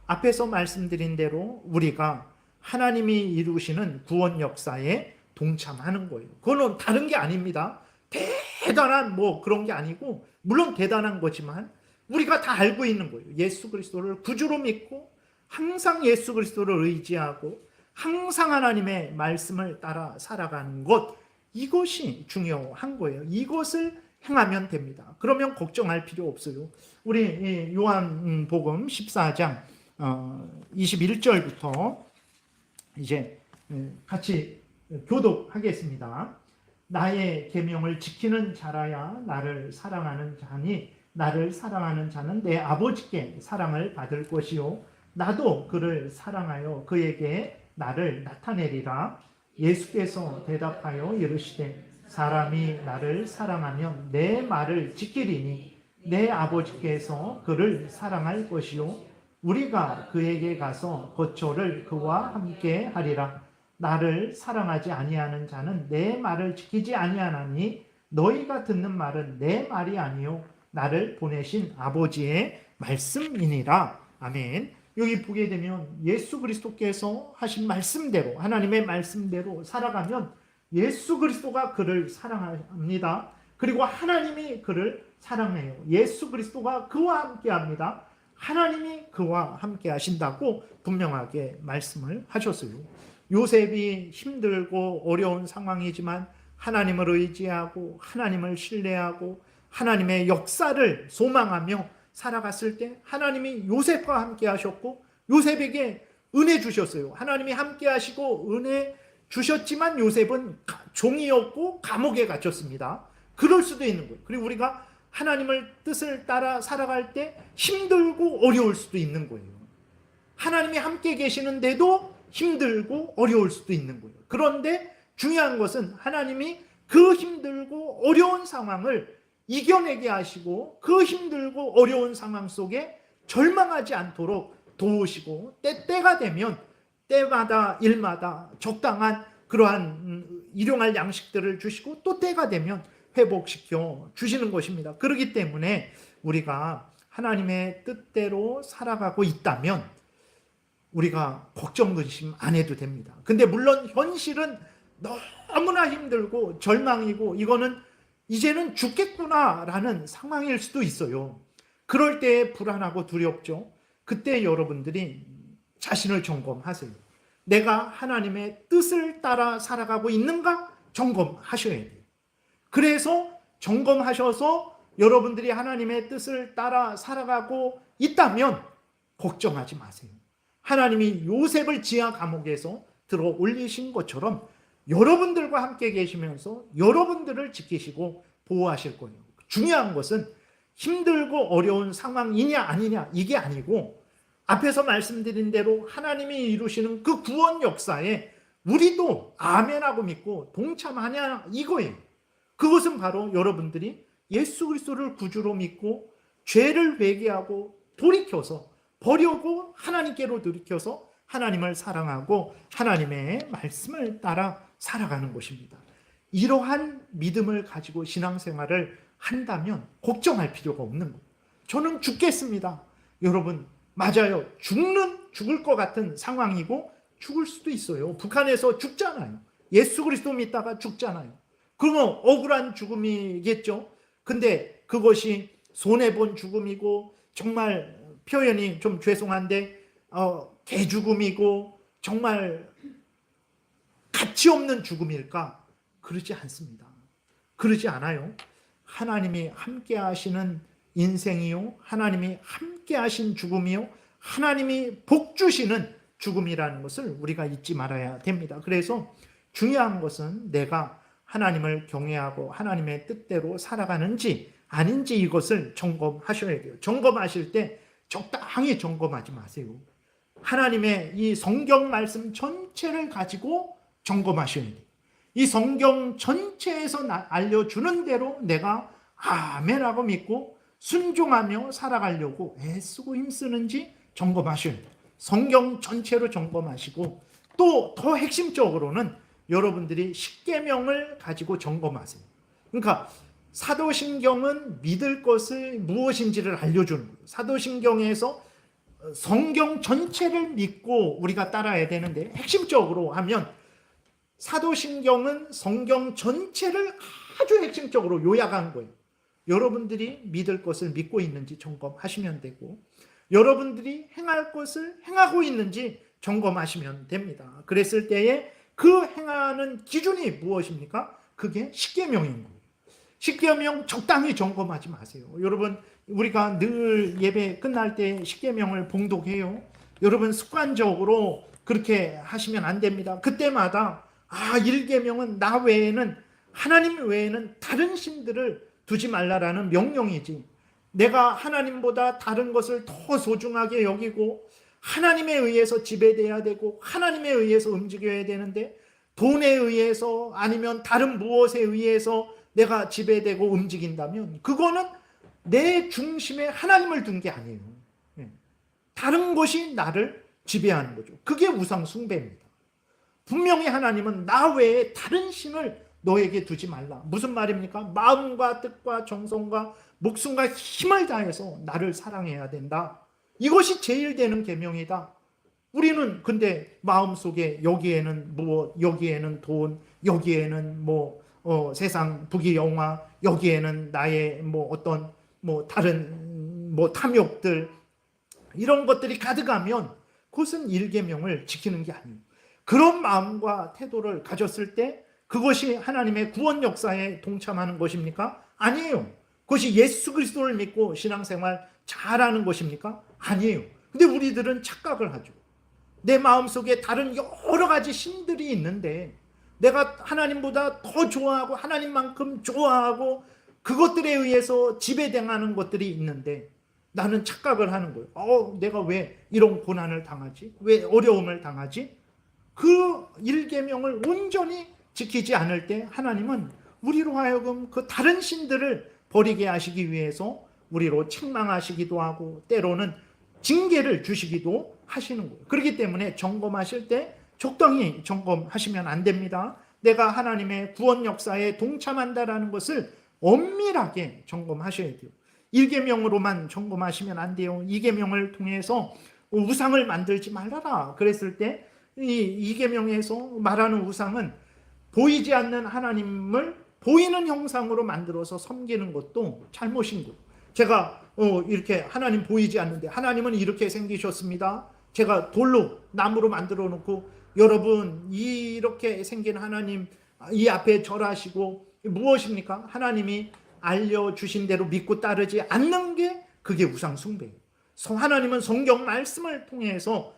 앞에서 말씀드린 대로 우리가 하나님이 이루시는 구원 역사에 동참하는 거예요. 그거는 다른 게 아닙니다. 대단한 그런 게 아니고 물론 대단한 거지만 우리가 다 알고 있는 거예요. 예수 그리스도를 구주로 믿고 항상 예수 그리스도를 의지하고 항상 하나님의 말씀을 따라 살아가는 것 이것이 중요한 거예요. 이것을 행하면 됩니다. 그러면 걱정할 필요 없어요. 우리 요한복음 14장 21절부터 이제 같이 교독하겠습니다. 나의 계명을 지키는 자라야 나를 사랑하는 자니 나를 사랑하는 자는 내 아버지께 사랑을 받을 것이요 나도 그를 사랑하여 그에게 나를 나타내리라. 예수께서 대답하여 이르시되 사람이 나를 사랑하면 내 말을 지키리니 내 아버지께서 그를 사랑할 것이요 우리가 그에게 가서 거처를 그와 함께 하리라. 나를 사랑하지 아니하는 자는 내 말을 지키지 아니하나니 너희가 듣는 말은 내 말이 아니요 나를 보내신 아버지의 말씀이니라. 아멘. 여기 보게 되면 예수 그리스도께서 하신 말씀대로 하나님의 말씀대로 살아가면 예수 그리스도가 그를 사랑합니다. 그리고 하나님이 그를 사랑해요. 예수 그리스도가 그와 함께 합니다. 하나님이 그와 함께 하신다고 분명하게 말씀을 하셨어요. 요셉이 힘들고 어려운 상황이지만 하나님을 의지하고 하나님을 신뢰하고 하나님의 역사를 소망하며 살아갔을 때 하나님이 요셉과 함께 하셨고 요셉에게 은혜 주셨어요. 하나님이 함께 하시고 은혜 주셨지만 요셉은 종이었고 감옥에 갇혔습니다. 그럴 수도 있는 거예요. 그리고 우리가 하나님을 뜻을 따라 살아갈 때 힘들고 어려울 수도 있는 거예요. 하나님이 함께 계시는데도 힘들고 어려울 수도 있는 거예요. 그런데 중요한 것은 하나님이 그 힘들고 어려운 상황을 이겨내게 하시고 그 힘들고 어려운 상황 속에 절망하지 않도록 도우시고 때가 되면 때마다 일마다 적당한 그러한 일용할 양식들을 주시고 또 때가 되면 회복시켜 주시는 것입니다. 그렇기 때문에 우리가 하나님의 뜻대로 살아가고 있다면 우리가 걱정 근심 안 해도 됩니다. 근데 물론 현실은 너무나 힘들고 절망이고 이거는 이제는 죽겠구나라는 상황일 수도 있어요. 그럴 때 불안하고 두렵죠. 그때 여러분들이 자신을 점검하세요. 내가 하나님의 뜻을 따라 살아가고 있는가 점검하셔야 돼요. 그래서 점검하셔서 여러분들이 하나님의 뜻을 따라 살아가고 있다면 걱정하지 마세요. 하나님이 요셉을 지하 감옥에서 들어 올리신 것처럼 여러분들과 함께 계시면서 여러분들을 지키시고 보호하실 거예요. 중요한 것은 힘들고 어려운 상황이냐 아니냐 이게 아니고 앞에서 말씀드린 대로 하나님이 이루시는 그 구원 역사에 우리도 아멘하고 믿고 동참하냐 이거예요. 그것은 바로 여러분들이 예수 그리스도를 구주로 믿고 죄를 회개하고 돌이켜서 버리고 하나님께로 돌이켜서 하나님을 사랑하고 하나님의 말씀을 따라 살아가는 것입니다. 이러한 믿음을 가지고 신앙생활을 한다면 걱정할 필요가 없는 거예요. 저는 죽겠습니다. 여러분 맞아요. 죽을 것 같은 상황이고 죽을 수도 있어요. 북한에서 죽잖아요. 예수 그리스도 믿다가 죽잖아요. 그러면 억울한 죽음이겠죠. 근데 그것이 손해본 죽음이고 정말 표현이 좀 죄송한데 개죽음이고 정말 가치 없는 죽음일까? 그러지 않습니다. 그러지 않아요. 하나님이 함께 하시는 인생이요, 하나님이 함께 하신 죽음이요, 하나님이 복 주시는 죽음이라는 것을 우리가 잊지 말아야 됩니다. 그래서 중요한 것은 내가 하나님을 경외하고 하나님의 뜻대로 살아가는지 아닌지 이것을 점검하셔야 돼요. 점검하실 때 적당히 점검하지 마세요. 하나님의 이 성경 말씀 전체를 가지고 점검하셔야 돼요. 이 성경 전체에서 알려주는 대로 내가 아멘하고 믿고 순종하며 살아가려고 애쓰고 힘쓰는지 점검하셔야 돼요. 성경 전체로 점검하시고 또 더 핵심적으로는 여러분들이 십계명을 가지고 점검하세요. 그러니까 사도신경은 믿을 것을 무엇인지를 알려주는 거예요. 사도신경에서 성경 전체를 믿고 우리가 따라야 되는데 핵심적으로 하면 사도신경은 성경 전체를 아주 핵심적으로 요약한 거예요. 여러분들이 믿을 것을 믿고 있는지 점검하시면 되고 여러분들이 행할 것을 행하고 있는지 점검하시면 됩니다. 그랬을 때에 그 행하는 기준이 무엇입니까? 그게 십계명인 거예요. 십계명 적당히 점검하지 마세요. 여러분 우리가 늘 예배 끝날 때 십계명을 봉독해요. 여러분 습관적으로 그렇게 하시면 안 됩니다. 그때마다 1계명은 나 외에는 하나님 외에는 다른 신들을 두지 말라라는 명령이지 내가 하나님보다 다른 것을 더 소중하게 여기고 하나님에 의해서 지배돼야 되고 하나님에 의해서 움직여야 되는데 돈에 의해서 아니면 다른 무엇에 의해서 내가 지배되고 움직인다면 그거는 내 중심에 하나님을 둔 게 아니에요. 다른 것이 나를 지배하는 거죠. 그게 우상 숭배입니다. 분명히 하나님은 나 외에 다른 신을 너에게 두지 말라. 무슨 말입니까? 마음과 뜻과 정성과 목숨과 힘을 다해서 나를 사랑해야 된다. 이것이 제일 되는 계명이다. 우리는 근데 마음속에 여기에는 무엇, 여기에는 돈, 여기에는 세상 부귀영화, 여기에는 나의 어떤 다른 탐욕들 이런 것들이 가득하면 그것은 1계명을 지키는 게 아니에요. 그런 마음과 태도를 가졌을 때 그것이 하나님의 구원 역사에 동참하는 것입니까? 아니에요. 그것이 예수 그리스도를 믿고 신앙생활 잘하는 것입니까? 아니에요. 근데 우리들은 착각을 하죠. 내 마음속에 다른 여러 가지 신들이 있는데 내가 하나님보다 더 좋아하고 하나님만큼 좋아하고 그것들에 의해서 지배당하는 것들이 있는데 나는 착각을 하는 거예요. 내가 왜 이런 고난을 당하지? 왜 어려움을 당하지? 그 일계명을 온전히 지키지 않을 때 하나님은 우리로 하여금 그 다른 신들을 버리게 하시기 위해서 우리로 책망하시기도 하고 때로는 징계를 주시기도 하시는 거예요. 그렇기 때문에 점검하실 때 적당히 점검하시면 안 됩니다. 내가 하나님의 구원 역사에 동참한다라는 것을 엄밀하게 점검하셔야 돼요. 1계명으로만 점검하시면 안 돼요. 2계명을 통해서 우상을 만들지 말아라 그랬을 때 이 2계명에서 말하는 우상은 보이지 않는 하나님을 보이는 형상으로 만들어서 섬기는 것도 잘못인 거예요. 제가 이렇게 하나님 보이지 않는데 하나님은 이렇게 생기셨습니다. 제가 돌로 나무로 만들어 놓고 여러분 이렇게 생긴 하나님 이 앞에 절하시고 무엇입니까? 하나님이 알려주신 대로 믿고 따르지 않는 게 그게 우상 숭배예요. 하나님은 성경 말씀을 통해서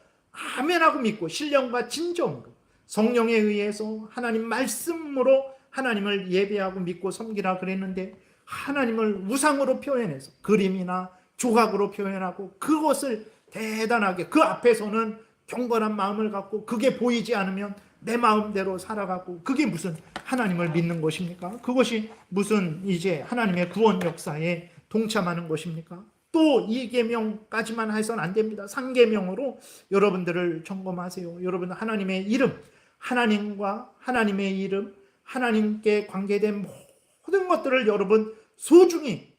아멘하고 믿고 신령과 진정으로 성령에 의해서 하나님 말씀으로 하나님을 예배하고 믿고 섬기라 그랬는데 하나님을 우상으로 표현해서 그림이나 조각으로 표현하고 그것을 대단하게 그 앞에서는 경건한 마음을 갖고 그게 보이지 않으면 내 마음대로 살아가고 그게 무슨 하나님을 믿는 것입니까? 그것이 무슨 이제 하나님의 구원 역사에 동참하는 것입니까? 또 2계명까지만 해서는 안 됩니다. 3계명으로 여러분들을 점검하세요. 여러분 하나님의 이름, 하나님과 하나님의 이름, 하나님께 관계된 모든 것들을 여러분 소중히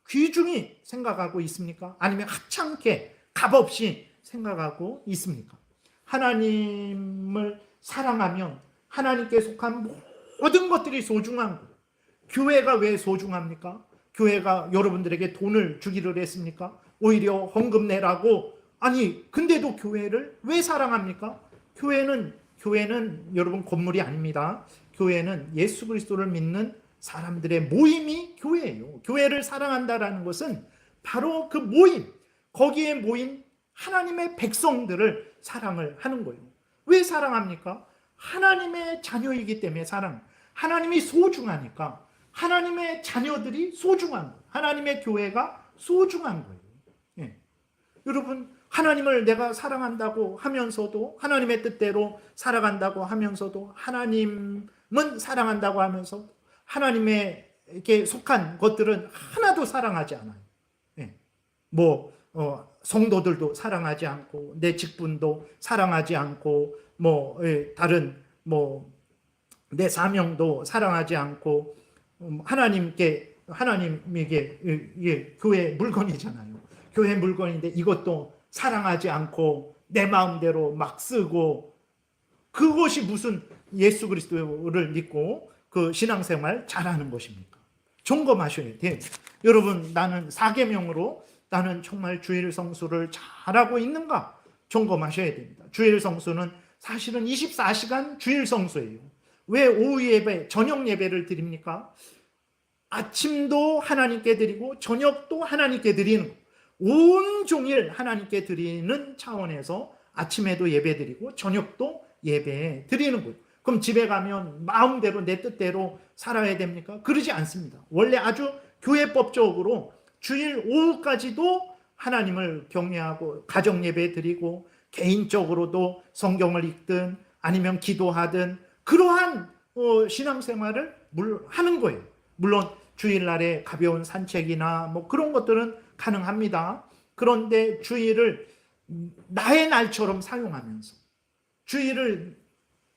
귀중히 생각하고 있습니까? 아니면 하찮게 값없이 생각하고 있습니까? 하나님을 사랑하면 하나님께 속한 모든 것들이 소중한 거예요. 교회가 왜 소중합니까? 교회가 여러분들에게 돈을 주기를 했습니까? 오히려 헌금 내라고. 아니 근데도 교회를 왜 사랑합니까? 교회는 여러분 건물이 아닙니다. 교회는 예수 그리스도를 믿는 사람들의 모임이 교회예요. 교회를 사랑한다라는 것은 바로 그 모임, 거기에 모인 하나님의 백성들을 사랑을 하는 거예요. 왜 사랑합니까? 하나님의 자녀이기 때문에 하나님이 소중하니까 하나님의 자녀들이 소중한 거예요. 하나님의 교회가 소중한 거예요. 예. 여러분 하나님을 내가 사랑한다고 하면서도 하나님의 뜻대로 살아간다고 하면서도 하나님은 사랑한다고 하면서 하나님에게 속한 것들은 하나도 사랑하지 않아요. 예. 성도들도 사랑하지 않고 내 직분도 사랑하지 않고 다른 내 사명도 사랑하지 않고 하나님에게 교회 물건이잖아요. 교회 물건인데 이것도 사랑하지 않고 내 마음대로 막 쓰고 그것이 무슨 예수 그리스도를 믿고 그 신앙생활 잘하는 것입니까? 점검하셔야 돼요. 여러분 나는 4계명으로 나는 정말 주일 성수를 잘하고 있는가 점검하셔야 됩니다. 주일 성수는 사실은 24시간 주일 성수예요. 왜 오후 예배, 저녁 예배를 드립니까? 아침도 하나님께 드리고 저녁도 하나님께 드리는 온종일 하나님께 드리는 차원에서 아침에도 예배 드리고 저녁도 예배 드리는 거예요. 그럼 집에 가면 마음대로 내 뜻대로 살아야 됩니까? 그러지 않습니다. 원래 아주 교회법적으로 주일 오후까지도 하나님을 경외하고 가정 예배 드리고 개인적으로도 성경을 읽든 아니면 기도하든 그러한 신앙생활을 하는 거예요. 물론 주일날에 가벼운 산책이나 그런 것들은 가능합니다. 그런데 주일을 나의 날처럼 사용하면서 주일을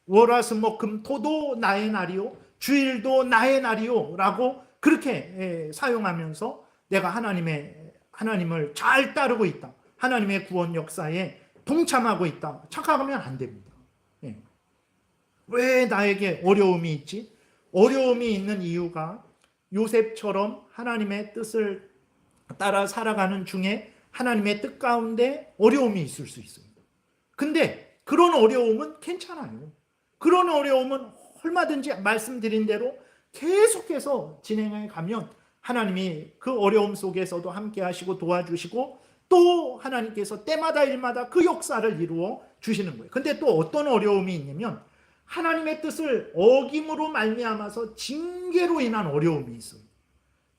월화수목금토도 나의 날이요 주일도 나의 날이요 라고 그렇게 사용하면서 내가 하나님을 잘 따르고 있다. 하나님의 구원 역사에 동참하고 있다. 착각하면 안 됩니다. 왜 나에게 어려움이 있지? 어려움이 있는 이유가 요셉처럼 하나님의 뜻을 따라 살아가는 중에 하나님의 뜻 가운데 어려움이 있을 수 있어요. 근데 그런 어려움은 괜찮아요. 그런 어려움은 얼마든지 말씀드린 대로 계속해서 진행해 가면 하나님이 그 어려움 속에서도 함께 하시고 도와주시고 또 하나님께서 때마다 일마다 그 역사를 이루어 주시는 거예요. 근데 또 어떤 어려움이 있냐면 하나님의 뜻을 어김으로 말미암아서 징계로 인한 어려움이 있어요.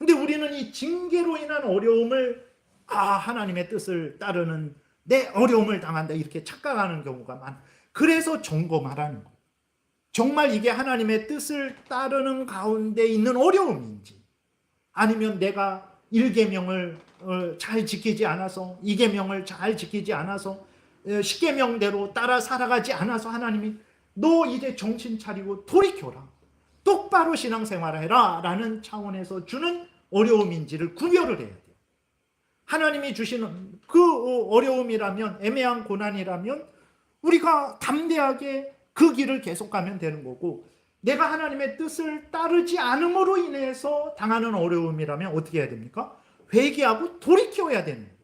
근데 우리는 이 징계로 인한 어려움을 하나님의 뜻을 따르는 내 어려움을 당한다 이렇게 착각하는 경우가 많아. 그래서 점검하라는 거예요. 정말 이게 하나님의 뜻을 따르는 가운데 있는 어려움인지, 아니면 내가 1계명을 잘 지키지 않아서, 2계명을 잘 지키지 않아서, 10계명대로 따라 살아가지 않아서 하나님이 너 이제 정신 차리고 돌이켜라, 똑바로 신앙생활해라 라는 차원에서 주는 어려움인지를 구별을 해야 돼요. 하나님이 주시는 그 어려움이라면, 애매한 고난이라면 우리가 담대하게 그 길을 계속 가면 되는 거고, 내가 하나님의 뜻을 따르지 않음으로 인해서 당하는 어려움이라면 어떻게 해야 됩니까? 회개하고 돌이켜야 되는 거예요.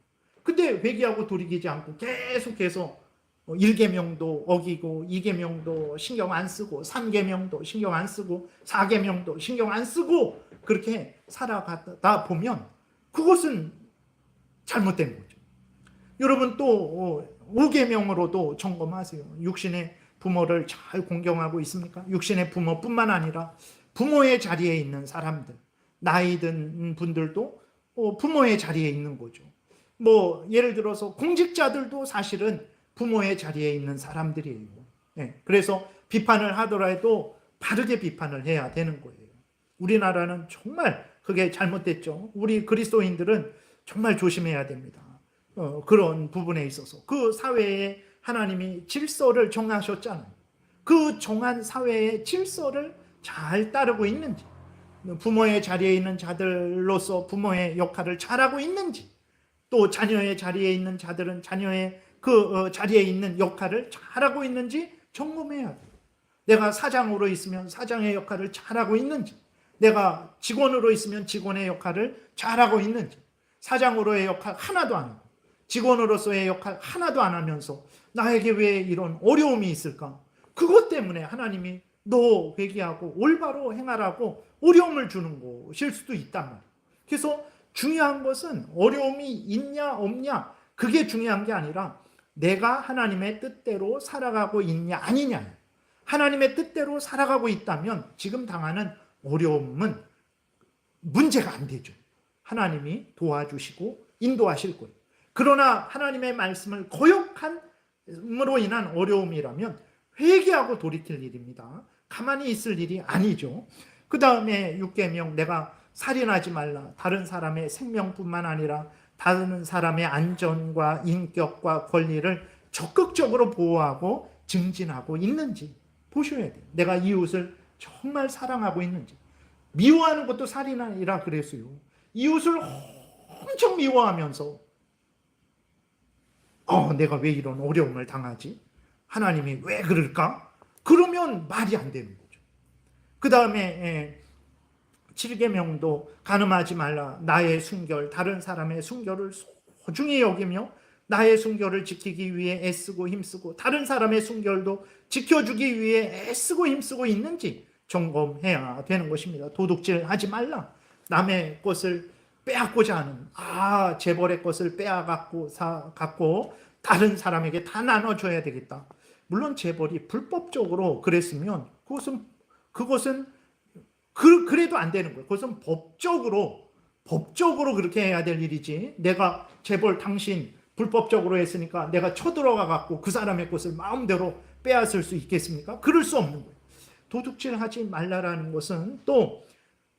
근데 회개하고 돌이키지 않고 계속해서 1계명도 어기고 2계명도 신경 안 쓰고 3계명도 신경 안 쓰고 4계명도 신경 안 쓰고 그렇게 살아가다 보면 그것은 잘못된 거죠. 여러분 또 5계명으로도 점검하세요. 육신의 부모를 잘 공경하고 있습니까? 육신의 부모뿐만 아니라 부모의 자리에 있는 사람들, 나이 든 분들도 부모의 자리에 있는 거죠. 뭐 예를 들어서 공직자들도 사실은 부모의 자리에 있는 사람들이에요. 그래서 비판을 하더라도 바르게 비판을 해야 되는 거예요. 우리나라는 정말 그게 잘못됐죠. 우리 그리스도인들은 정말 조심해야 됩니다. 그런 부분에 있어서 그 사회에 하나님이 질서를 정하셨잖아요. 그 정한 사회의 질서를 잘 따르고 있는지, 부모의 자리에 있는 자들로서 부모의 역할을 잘하고 있는지, 또 자녀의 자리에 있는 자들은 자녀의 그 자리에 있는 역할을 잘하고 있는지 점검해야 돼요. 내가 사장으로 있으면 사장의 역할을 잘하고 있는지, 내가 직원으로 있으면 직원의 역할을 잘하고 있는지, 사장으로의 역할 하나도 안 하고 직원으로서의 역할 하나도 안 하면서 나에게 왜 이런 어려움이 있을까? 그것 때문에 하나님이 너 회개하고 올바로 행하라고 어려움을 주는 것일 수도 있단 말이에요. 그래서 중요한 것은 어려움이 있냐 없냐 그게 중요한 게 아니라 내가 하나님의 뜻대로 살아가고 있냐 아니냐. 하나님의 뜻대로 살아가고 있다면 지금 당하는 어려움은 문제가 안 되죠. 하나님이 도와주시고 인도하실 거예요. 그러나 하나님의 말씀을 거역함으로 인한 어려움이라면 회개하고 돌이킬 일입니다. 가만히 있을 일이 아니죠. 그 다음에 6계명, 내가 살인하지 말라. 다른 사람의 생명뿐만 아니라 다른 사람의 안전과 인격과 권리를 적극적으로 보호하고 증진하고 있는지 보셔야 돼요. 내가 이웃을 정말 사랑하고 있는지. 미워하는 것도 살인이라 그랬어요. 이웃을 엄청 미워하면서 내가 왜 이런 어려움을 당하지? 하나님이 왜 그럴까? 그러면 말이 안 되는 거죠. 그 다음에 7계명도 간음하지 말라. 나의 순결, 다른 사람의 순결을 소중히 여기며 나의 순결을 지키기 위해 애쓰고 힘쓰고 다른 사람의 순결도 지켜주기 위해 애쓰고 힘쓰고 있는지 점검해야 되는 것입니다. 도둑질하지 말라. 남의 것을 빼앗고자 하는 재벌의 것을 빼앗갖고 갖고 다른 사람에게 다 나눠줘야 되겠다. 물론 재벌이 불법적으로 그랬으면 그것은 그래도 안 되는 거예요. 그것은 법적으로 그렇게 해야 될 일이지. 내가 재벌 당신 불법적으로 했으니까 내가 쳐들어가 갖고 그 사람의 것을 마음대로 빼앗을 수 있겠습니까? 그럴 수 없는 거예요. 도둑질하지 말라라는 것은 또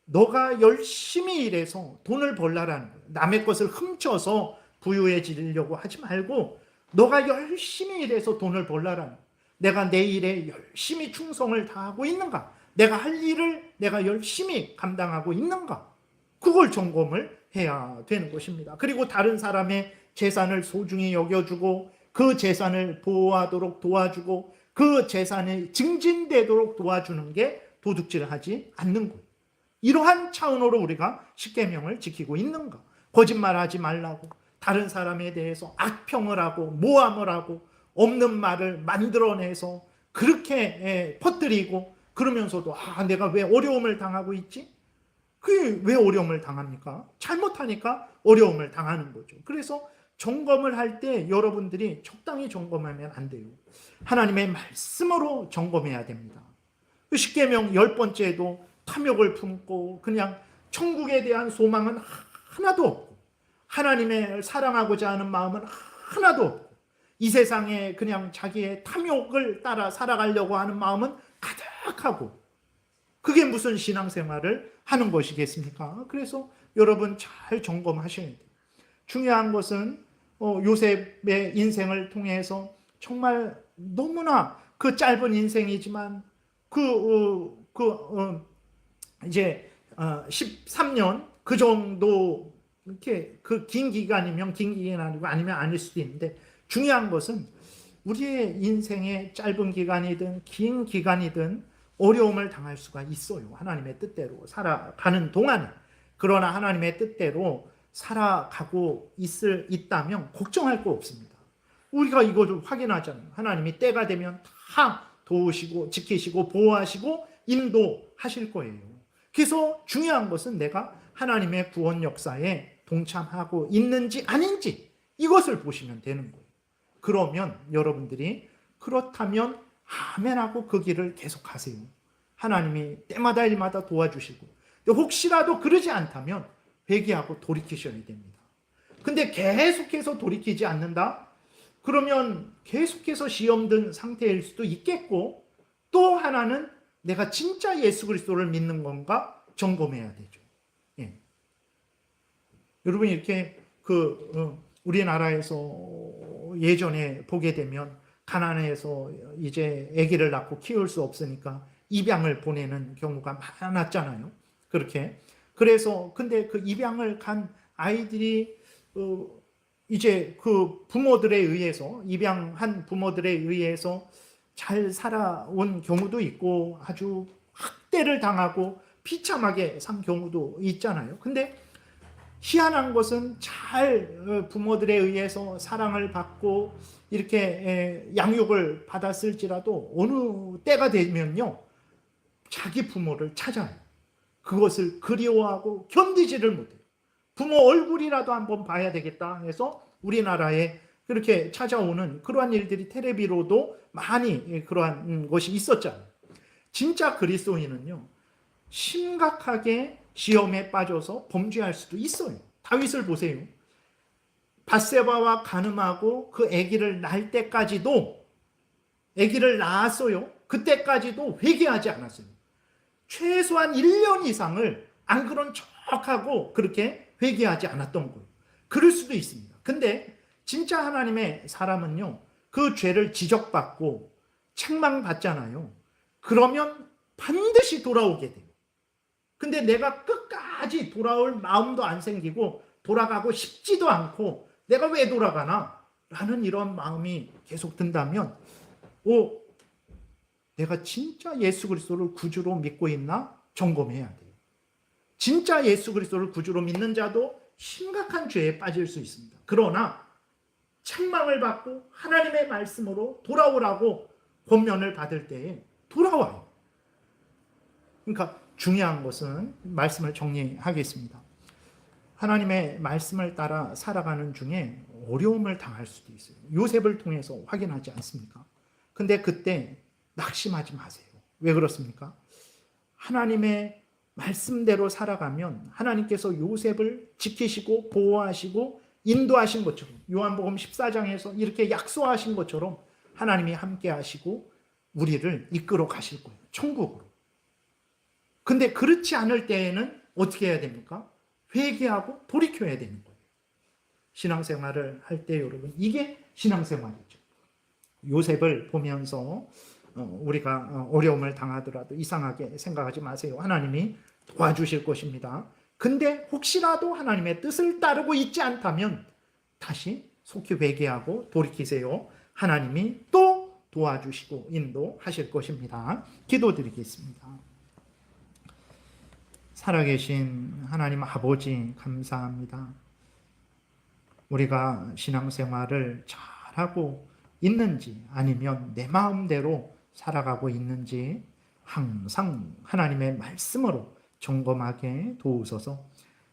너가 열심히 일해서 돈을 벌라라는 거예요. 남의 것을 훔쳐서 부유해지려고 하지 말고 너가 열심히 일해서 돈을 벌라라는 거예요. 내가 내 일에 열심히 충성을 다하고 있는가? 내가 할 일을 내가 열심히 감당하고 있는가? 그걸 점검을 해야 되는 것입니다. 그리고 다른 사람의 재산을 소중히 여겨주고 그 재산을 보호하도록 도와주고 그 재산이 증진되도록 도와주는 게 도둑질을 하지 않는 거예요. 이러한 차원으로 우리가 10계명을 지키고 있는가? 거짓말하지 말라고, 다른 사람에 대해서 악평을 하고 모함을 하고 없는 말을 만들어내서 그렇게 퍼뜨리고 그러면서도 내가 왜 어려움을 당하고 있지? 그게 왜 어려움을 당합니까? 잘못하니까 어려움을 당하는 거죠. 그래서 점검을 할 때 여러분들이 적당히 점검하면 안 돼요. 하나님의 말씀으로 점검해야 됩니다. 10계명 10번째도 탐욕을 품고 그냥 천국에 대한 소망은 하나도 없고, 하나님을 사랑하고자 하는 마음은 하나도 없고, 이 세상에 그냥 자기의 탐욕을 따라 살아가려고 하는 마음은 가득하고, 그게 무슨 신앙생활을 하는 것이겠습니까? 그래서 여러분 잘 점검하셔야 돼요. 중요한 것은 요셉의 인생을 통해서 정말 너무나 그 짧은 인생이지만 이제 13년 그 정도 이렇게 그 긴 기간이면 긴 기간 아니고 아니면 아닐 수도 있는데, 중요한 것은 우리의 인생의 짧은 기간이든 긴 기간이든 어려움을 당할 수가 있어요. 하나님의 뜻대로 살아가는 동안에. 그러나 하나님의 뜻대로 살아가고 있다면 걱정할 거 없습니다. 우리가 이걸 확인하잖아요. 하나님이 때가 되면 다 도우시고 지키시고 보호하시고 인도하실 거예요. 그래서 중요한 것은 내가 하나님의 구원 역사에 동참하고 있는지 아닌지 이것을 보시면 되는 거예요. 그러면 여러분들이 그렇다면 아멘하고 그 길을 계속 가세요. 하나님이 때마다 일마다 도와주시고, 혹시라도 그러지 않다면 회개하고 돌이키셔야 됩니다. 근데 계속해서 돌이키지 않는다? 그러면 계속해서 시험 든 상태일 수도 있겠고, 또 하나는 내가 진짜 예수 그리스도를 믿는 건가 점검해야 되죠. 예. 여러분 이렇게 우리나라에서 예전에 보게 되면 가난해서 이제 아기를 낳고 키울 수 없으니까 입양을 보내는 경우가 많았잖아요. 그렇게. 그래서 근데 그 입양을 간 아이들이 이제 그 부모들에 의해서, 입양한 부모들에 의해서 잘 살아온 경우도 있고 아주 학대를 당하고 비참하게 산 경우도 있잖아요. 근데 희한한 것은 잘 부모들에 의해서 사랑을 받고 이렇게 양육을 받았을지라도 어느 때가 되면요, 자기 부모를 찾아요. 그것을 그리워하고 견디지를 못해요. 부모 얼굴이라도 한번 봐야 되겠다 해서 우리나라에 그렇게 찾아오는 그러한 일들이 텔레비로도 많이 그러한 것이 있었잖아요. 진짜 그리스도인은요, 심각하게 시험에 빠져서 범죄할 수도 있어요. 다윗을 보세요. 밧세바와 간음하고 그 아기를 낳을 때까지도, 아기를 낳았어요. 그때까지도 회개하지 않았어요. 최소한 1년 이상을 안 그런 척하고 그렇게 회개하지 않았던 거예요. 그럴 수도 있습니다. 근데 진짜 하나님의 사람은요, 그 죄를 지적받고 책망받잖아요. 그러면 반드시 돌아오게 돼요. 근데 내가 끝까지 돌아올 마음도 안 생기고 돌아가고 싶지도 않고 내가 왜 돌아가나? 라는 이런 마음이 계속 든다면, 내가 진짜 예수 그리스도를 구주로 믿고 있나? 점검해야 돼요. 진짜 예수 그리스도를 구주로 믿는 자도 심각한 죄에 빠질 수 있습니다. 그러나 책망을 받고 하나님의 말씀으로 돌아오라고 권면을 받을 때에 돌아와요. 그러니까 중요한 것은, 말씀을 정리하겠습니다. 하나님의 말씀을 따라 살아가는 중에 어려움을 당할 수도 있어요. 요셉을 통해서 확인하지 않습니까? 근데 그때 낙심하지 마세요. 왜 그렇습니까? 하나님의 말씀대로 살아가면 하나님께서 요셉을 지키시고 보호하시고 인도하신 것처럼, 요한복음 14장에서 이렇게 약속하신 것처럼 하나님이 함께 하시고 우리를 이끌어 가실 거예요. 천국으로. 근데 그렇지 않을 때에는 어떻게 해야 됩니까? 회개하고 돌이켜야 되는 거예요. 신앙생활을 할 때 여러분, 이게 신앙생활이죠. 요셉을 보면서 우리가 어려움을 당하더라도 이상하게 생각하지 마세요. 하나님이 도와주실 것입니다. 근데 혹시라도 하나님의 뜻을 따르고 있지 않다면 다시 속히 회개하고 돌이키세요. 하나님이 또 도와주시고 인도하실 것입니다. 기도드리겠습니다. 살아계신 하나님 아버지, 감사합니다. 우리가 신앙생활을 잘하고 있는지 아니면 내 마음대로 살아가고 있는지 항상 하나님의 말씀으로 점검하게 도우소서.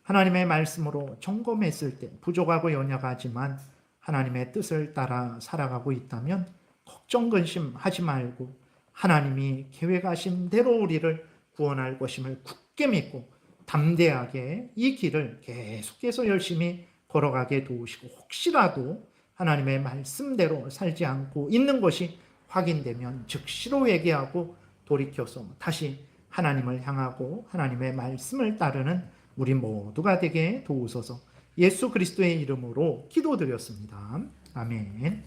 하나님의 말씀으로 점검했을 때 부족하고 연약하지만 하나님의 뜻을 따라 살아가고 있다면 걱정 근심하지 말고 하나님이 계획하신 대로 우리를 구원할 것임을 굳게 믿고 담대하게 이 길을 계속해서 열심히 걸어가게 도우시고, 혹시라도 하나님의 말씀대로 살지 않고 있는 것이 확인되면 즉시로 회개하고 돌이켜서 다시 하나님을 향하고 하나님의 말씀을 따르는 우리 모두가 되게 도우소서. 예수 그리스도의 이름으로 기도드렸습니다. 아멘.